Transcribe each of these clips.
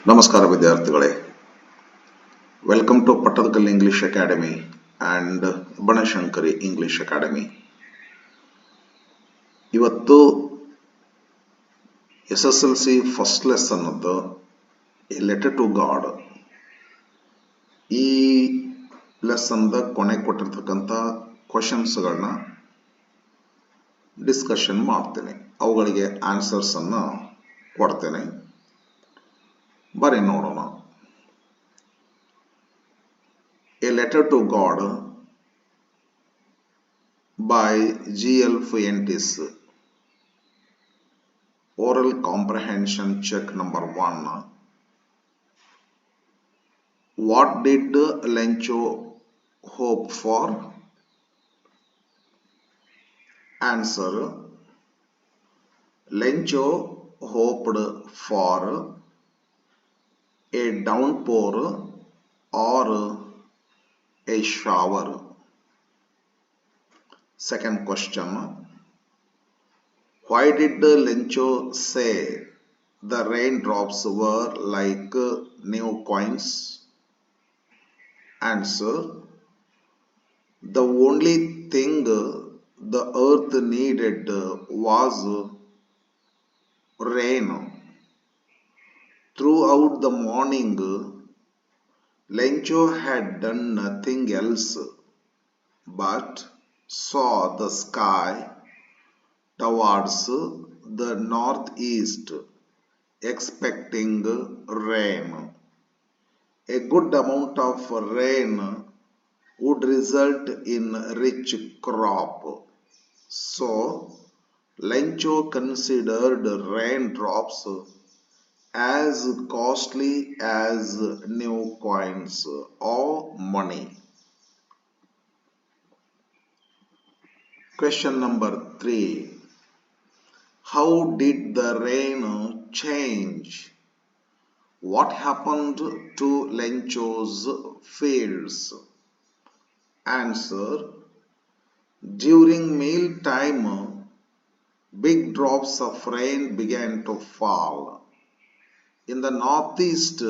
ನಮಸ್ಕಾರ ವಿದ್ಯಾರ್ಥಿಗಳೇ, welcome to Pattadakal English academy and Banashankari English academy. ಇವತ್ತು SSLC ಫಸ್ಟ್ ಲೆಸನ್ ಅದು ಎ ಲೆಟರ್ ಟು ಗಾಡ್. ಈ ಲೆಸನ್ದ ಕೊನೆ ಕೊಟ್ಟಿರ್ತಕ್ಕಂಥ ಕ್ವಶನ್ಸ್ಗಳನ್ನ ಡಿಸ್ಕಷನ್ ಮಾಡ್ತೇನೆ, ಅವುಗಳಿಗೆ ಆನ್ಸರ್ಸನ್ನು ಕೊಡ್ತೇನೆ. ಬರೀ ನೋಡೋಣ. A Letter to God by G.L. Fuentes. Oral comprehension check number 1. What did Lencho hope for? Answer. Lencho hoped for a downpour or a shower. Second question. Why did Lencho say the raindrops were like new coins? Answer. The only thing the earth needed was rain. Throughout the morning, Lencho had done nothing else but saw the sky towards the northeast, expecting rain. A good amount of rain would result in rich crop. So, Lencho considered raindrops as costly as new coins or money. Question number 3. How did the rain change? What happened to Lencho's fields? Answer. During mealtime, big drops of rain began to fall. In the northeast,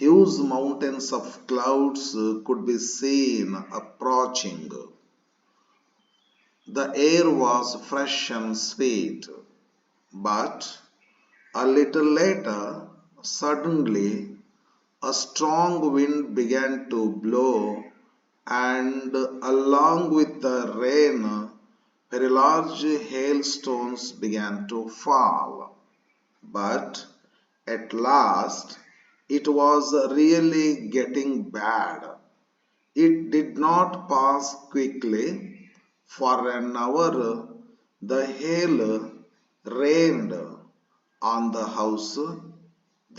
huge mountains of clouds could be seen approaching. The air was fresh and sweet, but a little later, suddenly, a strong wind began to blow, and along with the rain, very large hailstones began to fall. But at last, it was really getting bad. It did not pass quickly. For an hour, the hail rained on the house,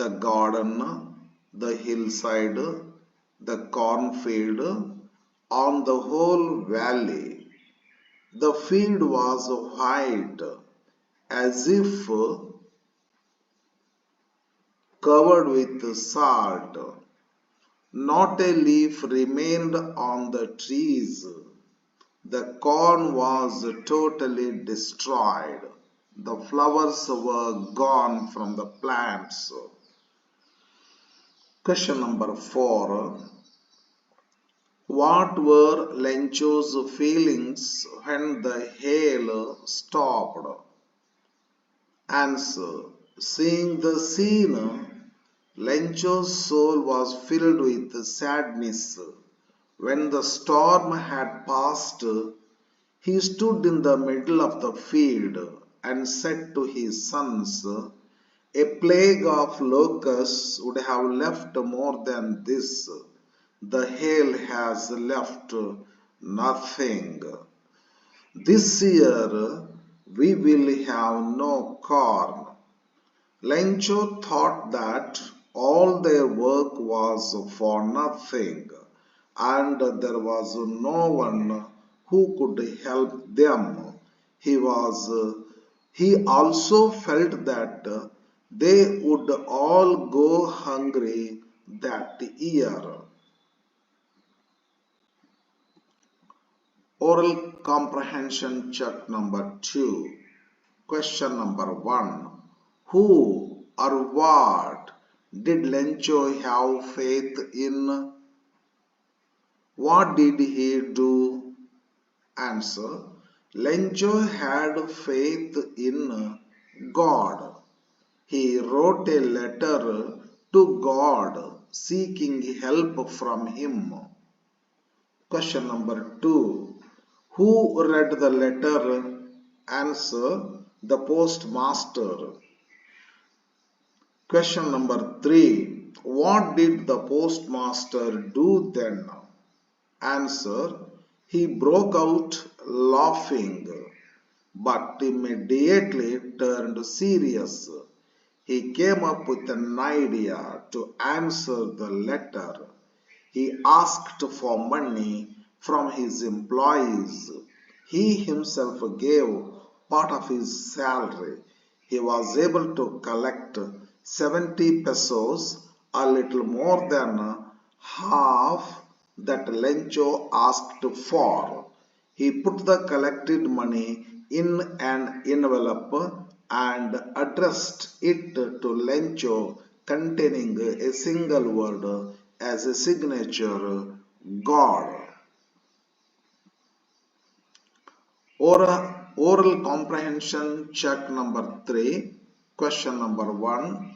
the garden, the hillside, the cornfield, on the whole valley. The field was white, as if covered with salt. Not a leaf remained on the trees. The corn was totally destroyed. The flowers were gone from the plants. Question number 4. What were Lencho's feelings when the hail stopped? Answer. Seeing the scene, Lencho's soul was filled with sadness. When the storm had passed, he stood in the middle of the field and said to his sons, "A plague of locusts would have left more than this. The hail has left nothing. This year we will have no corn." Lencho thought that all their work was for nothing, and there was no one who could help them. He also felt that they would all go hungry that year. Oral comprehension check number 2. Question number 1. Who or what Did Lencho have faith in? What did he do? Answer. Lencho had faith in God. He wrote a letter to God seeking help from him. Question number 2. Who read the letter? Answer. The postmaster. Question number 3. What did the postmaster do then? Answer. He broke out laughing, but immediately turned serious. He came up with an idea to answer the letter. He asked for money from his employees. He himself gave part of his salary. He was able to collect 70 pesos, a little more than half that Lencho asked for. He put the collected money in an envelope and addressed it to Lencho containing a single word as a signature, God. Oral comprehension check number 3. Question number 1.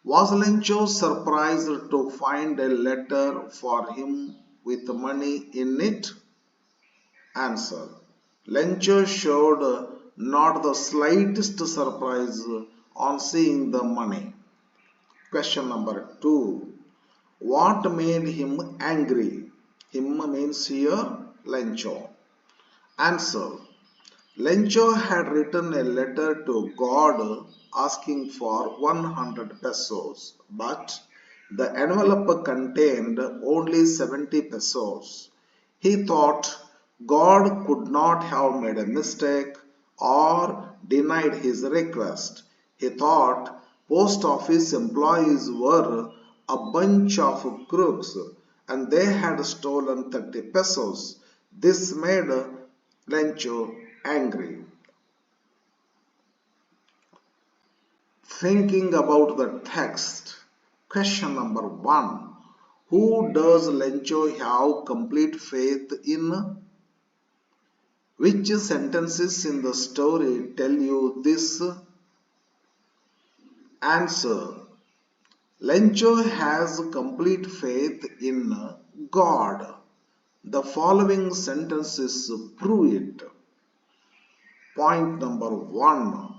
Was Lencho surprised to find a letter for him with money in it? Answer. Lencho showed not the slightest surprise on seeing the money. Question number 2. What made him angry? Him means here Lencho. Answer. Lencho had written a letter to God asking for 100 pesos, but the envelope contained only 70 pesos. He thought God could not have made a mistake or denied his request. He thought post office employees were a bunch of crooks and they had stolen 30 pesos. This made Lencho angry. Thinking about the text. Question number 1. Who does Lencho have complete faith in? Which sentences in the story tell you this? Answer. Lencho has complete faith in God. The following sentences prove it. Point number 1.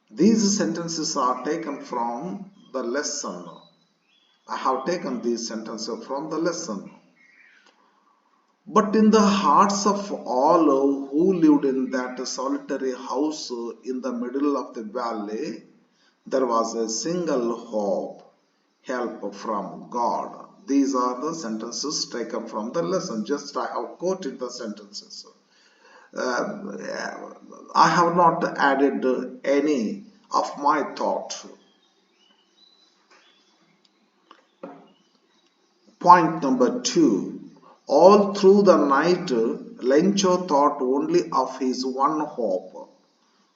These sentences are taken from the lesson. I have taken these sentences from the lesson. But in the hearts of all who lived in that solitary house in the middle of the valley, there was a single hope, help from God. These are the sentences taken from the lesson. Just I have quoted the sentences. I have not added any of my thought. Point number 2. All through the night, Lencho thought only of his one hope,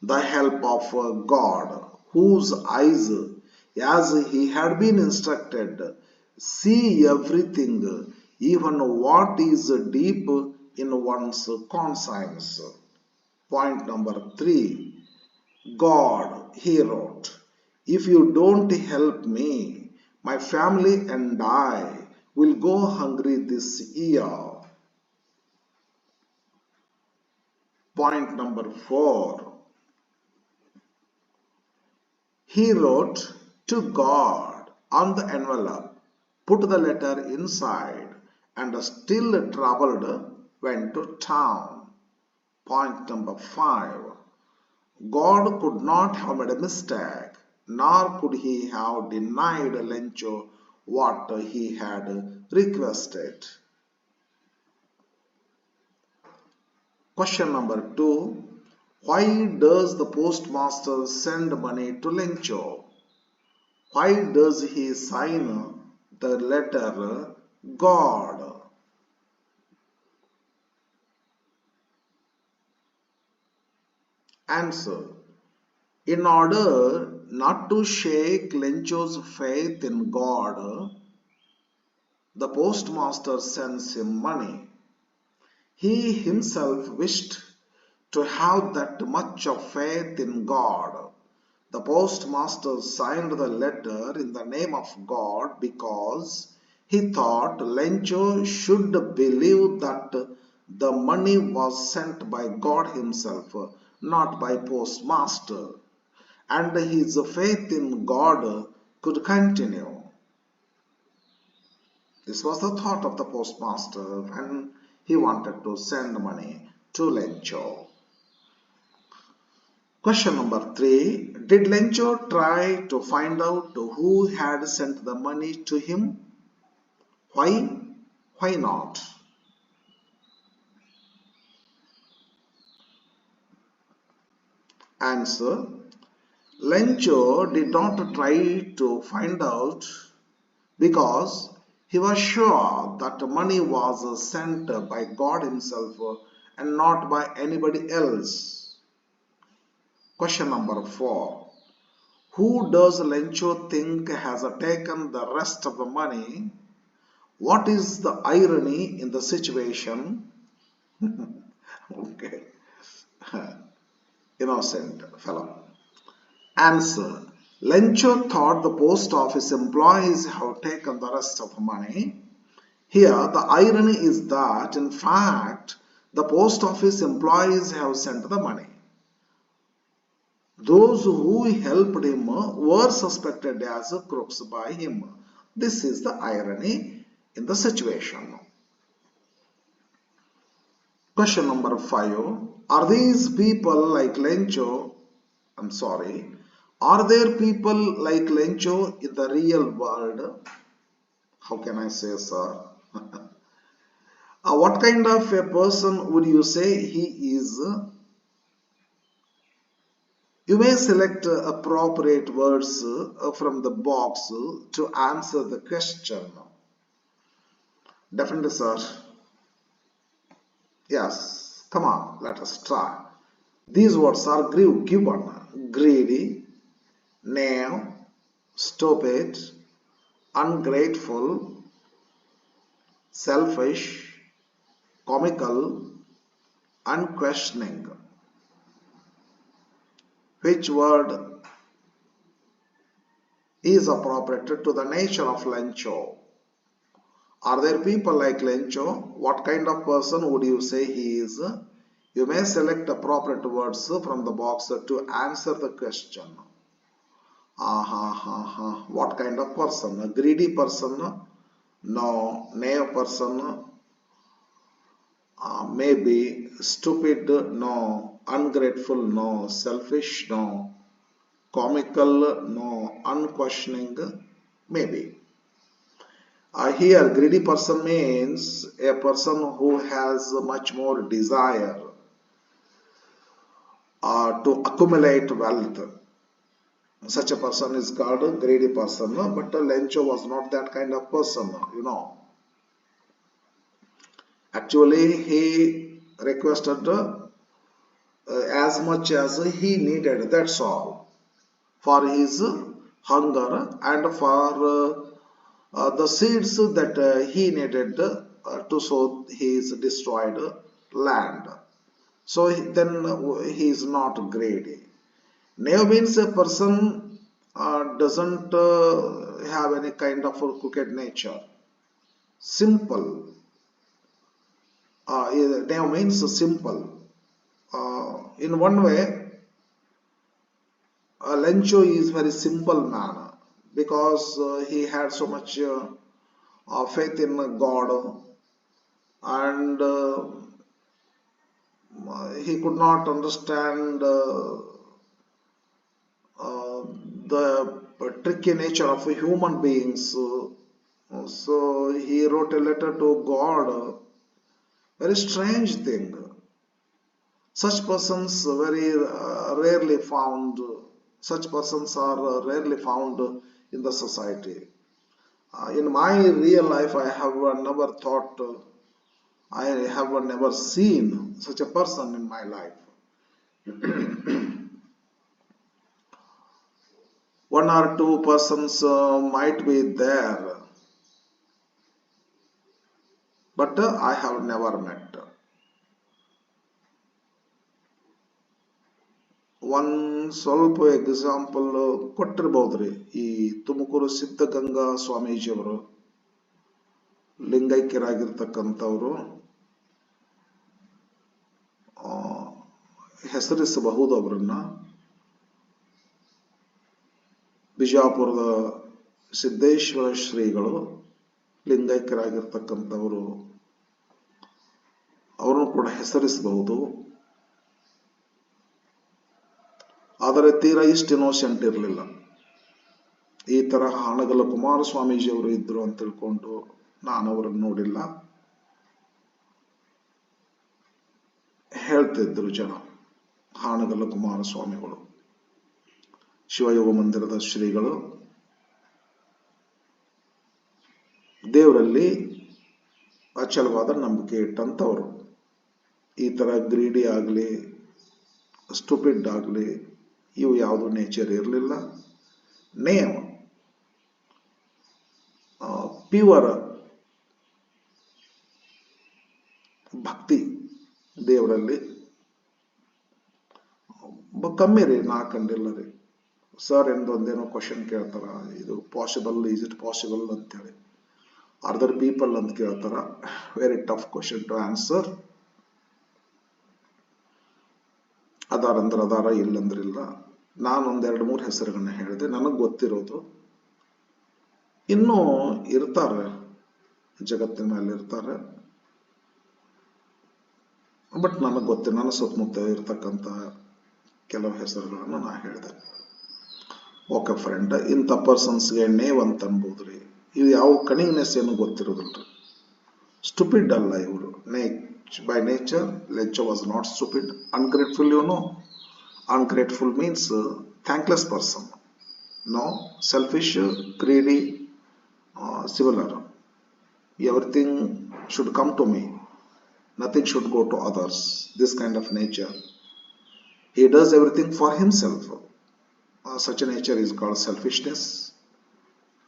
the help of God, whose eyes, as he had been instructed, see everything, even what is deep in one's conscience. Point number 3. God, he wrote, if you don't help me, my family and I will go hungry this year. Point number 4. He wrote to God on the envelope, put the letter inside, and still troubled went to town. Point number 5. God could not have made a mistake, nor could he have denied Lencho what he had requested. Question number 2. Why does the postmaster send money to Lencho? Why does he sign the letter God? Answer. In order not to shake Lencho's faith in God, the postmaster sends him money. He himself wished to have that much of faith in God. The postmaster signed the letter in the name of God because he thought Lencho should believe that the money was sent by God himself, not by postmaster, and his faith in God could continue. This was the thought of the postmaster when he wanted to send money to Lencho. Question number 3. Did Lencho try to find out who had sent the money to him? Why? Why not? Answer. Lencho did not try to find out because he was sure that the money was sent by God himself and not by anybody else. Question number 4. Who does Lencho think has taken the rest of the money? What is the irony in the situation? Okay. Innocent fellow. Answer. Lencho thought the post office employees have taken the rest of the money. Here, the irony is that, in fact, the post office employees have sent the money. Those who helped him were suspected as crooks by him. This is the irony in the situation. Question number 5. Are these people like Lencho? Are there people like Lencho in the real world? How can I say, sir? What kind of a person would you say he is? You may select appropriate words from the box to answer the question. Definitely, sir. Yes. Come on, let us try. These words are given: greedy, knave, stupid, ungrateful, selfish, comical, unquestioning. Which word is appropriate to the nature of Lencho? Are there people like Lencho? What kind of person would you say he is? You may select appropriate words from the box to answer the question. What kind of person? A greedy person? No. Knave person? Maybe. Stupid? No. Ungrateful? No. Selfish? No. Comical? No. Unquestioning? Maybe. Here, greedy person means a person who has much more desire to accumulate wealth. Such a person is called a greedy person, but Lencho was not that kind of person, Actually, he requested as much as he needed, that's all, for his hunger and for the seeds that he needed to sow his destroyed land. So then he is not greedy. Knave means a person doesn't have any kind of a crooked nature. Simple. Knave means simple. In one way, Lencho is very simple man because he had so much faith in God, and he could not understand the tricky nature of human beings. So he wrote a letter to God. Very strange thing. Such persons very rarely found. Such persons are rarely found in the society. In my real life, I have never thought. I have never seen such a person in my life. One or two persons might be there, but I have never met. ಒಂದು ಸ್ವಲ್ಪ example ಕೊಟ್ಟಿರ್ಬೋದ್ರಿ. ಈ ತುಮಕೂರು ಸಿದ್ಧಗಂಗಾ ಸ್ವಾಮೀಜಿಯವರು ಲಿಂಗೈಕ್ಯರಾಗಿರ್ತಕ್ಕಂಥವ್ರು, ಹೆಸರಿಸಬಹುದು ಅವರನ್ನ. ಬಿಜಾಪುರದ ಸಿದ್ದೇಶ್ವರ ಶ್ರೀಗಳು ಲಿಂಗೈಕ್ಯರಾಗಿರ್ತಕ್ಕಂಥವರು, ಅವರನ್ನು ಕೂಡ ಹೆಸರಿಸಬಹುದು. ಆದರೆ ತೀರಾ ಇಷ್ಟು ಇನ್ನೋಸೆಂಟ್ ಇರಲಿಲ್ಲ. ಈ ತರ ಹಾನಗಲ್ಲ ಕುಮಾರಸ್ವಾಮೀಜಿಯವರು ಇದ್ರು ಅಂತ ತಿಳ್ಕೊಂಡು ನಾನು ಅವರನ್ನು ನೋಡಿಲ್ಲ. ಹೇಳ್ತಿದ್ರು ಜನ, ಹಾನಗಲ್ಲ ಕುಮಾರಸ್ವಾಮಿಗಳು ಶಿವಯೋಗ ಮಂದಿರದ ಶ್ರೀಗಳು ದೇವರಲ್ಲಿ ಅಚಲವಾದ ನಂಬಿಕೆ ಇಟ್ಟಂತವರು. ಈ ತರ ಗ್ರೀಡಿ ಆಗಲಿ ಸ್ಟುಪಿಡ್ ಆಗಲಿ ಇವು ಯಾವುದು ನೇಚರ್ ಇರಲಿಲ್ಲ. ನೇಮ್ ಪ್ಯೂರ್ ಭಕ್ತಿ ದೇವರಲ್ಲಿ ಕಮ್ಮಿ ರೀ, ನಾ ಕಂಡಿಲ್ಲ ರೀ. ಸರ್ ಎಂದೊಂದೇನೋ ಕ್ವಶನ್ ಕೇಳ್ತಾರ, ಇದು ಪಾಸಿಬಲ್, ಈಸ್ ಇಟ್ ಪಾಸಿಬಲ್ ಅಂತೇಳಿ. ಅದರ್ ಪೀಪಲ್ ಅಂತ ಕೇಳ್ತಾರ. Very tough question to answer. ಅದಾರಂದ್ರೆ ಅದಾರ, ಇಲ್ಲಂದ್ರಿಲ್ಲ. ನಾನು ಒಂದೆರಡು ಮೂರು ಹೆಸರುಗಳನ್ನ ಹೇಳಿದೆ, ನನಗೆ ಗೊತ್ತಿರೋದು. ಇನ್ನೂ ಇರ್ತಾರೆ, ಜಗತ್ತಿನ ಮೇಲೆ ಇರ್ತಾರೆ, ಬಟ್ ನನಗೆ ಗೊತ್ತಿಲ್ಲ. ನನ್ನ ಸುತ್ತಮುತ್ತ ಇರ್ತಕ್ಕಂಥ ಕೆಲವು ಹೆಸರುಗಳನ್ನು ನಾ ಹೇಳಿದೆ. ಓಕೆ ಫ್ರೆಂಡ್, ಇಂಥ ಪರ್ಸನ್ಸ್ಗೆ ನೇವ್ ಅಂತ ಅನ್ಬೋದ್ರಿ. ಇವು ಯಾವ ಕಣಿಗ್ನೆಸ್ ಏನು ಗೊತ್ತಿರೋದಿಲ್ರಿ. ಸ್ಟುಪಿಡ್ ಅಲ್ಲ ಇವರು. By nature, Lencho was not stupid. Ungrateful, you know. Ungrateful means thankless person. No, selfish, greedy, similar. Everything should come to me. Nothing should go to others. This kind of nature. He does everything for himself. Such a nature is called selfishness.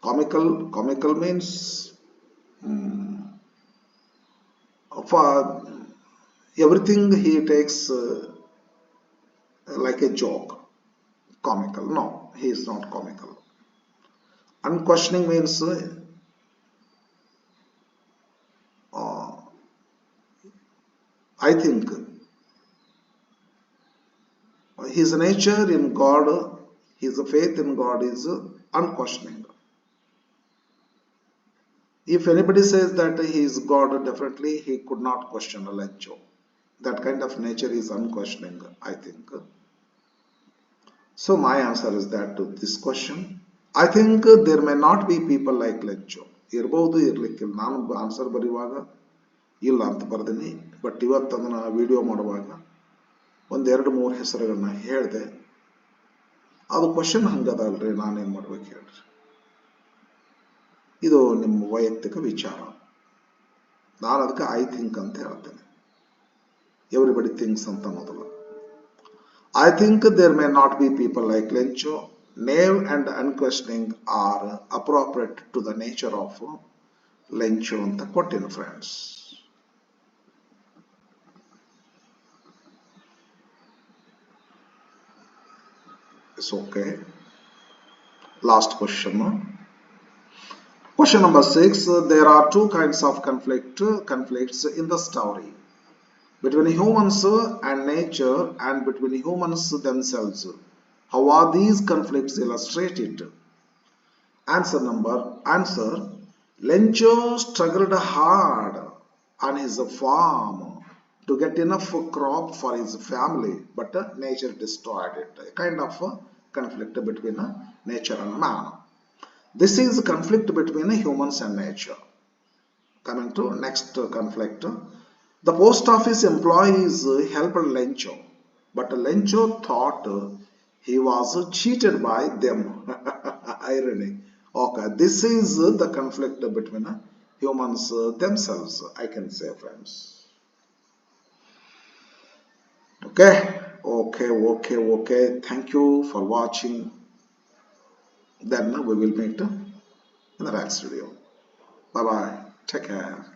Comical means for everything he takes like a joke. Comical. No, he is not comical. Unquestioning means I think his nature in God, his faith in God is unquestioning. If anybody says that he is God, definitely he could not question Lencho. That kind of nature is unquestioning, I think. So my answer is that to this question. I think there may not be people like Lencho. ಇರಬಹುದು, ಇರ್ಲಿಕ್ಕಿಲ್ಲ. ನಾನು answer ಬರೆಯುವಾಗ ಇಲ್ಲ ಅಂತ ಬರ್ದೀನಿ, but ಇವತ್ತು ಅದನ್ನ video ಮಾಡುವಾಗ ಒಂದೆರಡು ಮೂರು ಹೆಸರುಗಳನ್ನ ಹೇಳಿದೆ. ಅದು ಕ್ವಶನ್ ಹಂಗದಲ್ರಿ, ನಾನೇನ್ ಮಾಡ್ಬೇಕು ಹೇಳ್ರಿ. ಇದು ನಿಮ್ಮ ವೈಯಕ್ತಿಕ ವಿಚಾರ. ನಾನು ಅದಕ್ಕೆ ಐ ಥಿಂಕ್ ಅಂತ ಹೇಳ್ತೇನೆ. ಎವ್ರಿಬಡಿ ಥಿಂಕ್ಸ್ ಅಂತ ಅನ್ನೋದಲ್ಲ. I think there may not be people like Lencho. Naive and unquestioning are appropriate to the nature of Lencho ಅಂತ ಕೊಟ್ಟಿನ friends. It's okay. Last question. Question number 6. There are two kinds of conflicts in the story. Between humans and nature and between humans themselves. How are these conflicts illustrated? Answer. Lencho struggled hard on his farm to get enough crop for his family, but nature destroyed it. A kind of conflict between nature and man. This is conflict between humans and nature. Coming to next conflict. The post office employees helped Lencho, but Lencho thought he was cheated by them. Irony. Okay, this is the conflict between humans themselves, I can say, friends. Okay. Thank you for watching. Then we will meet in the next video. Bye bye. Take care.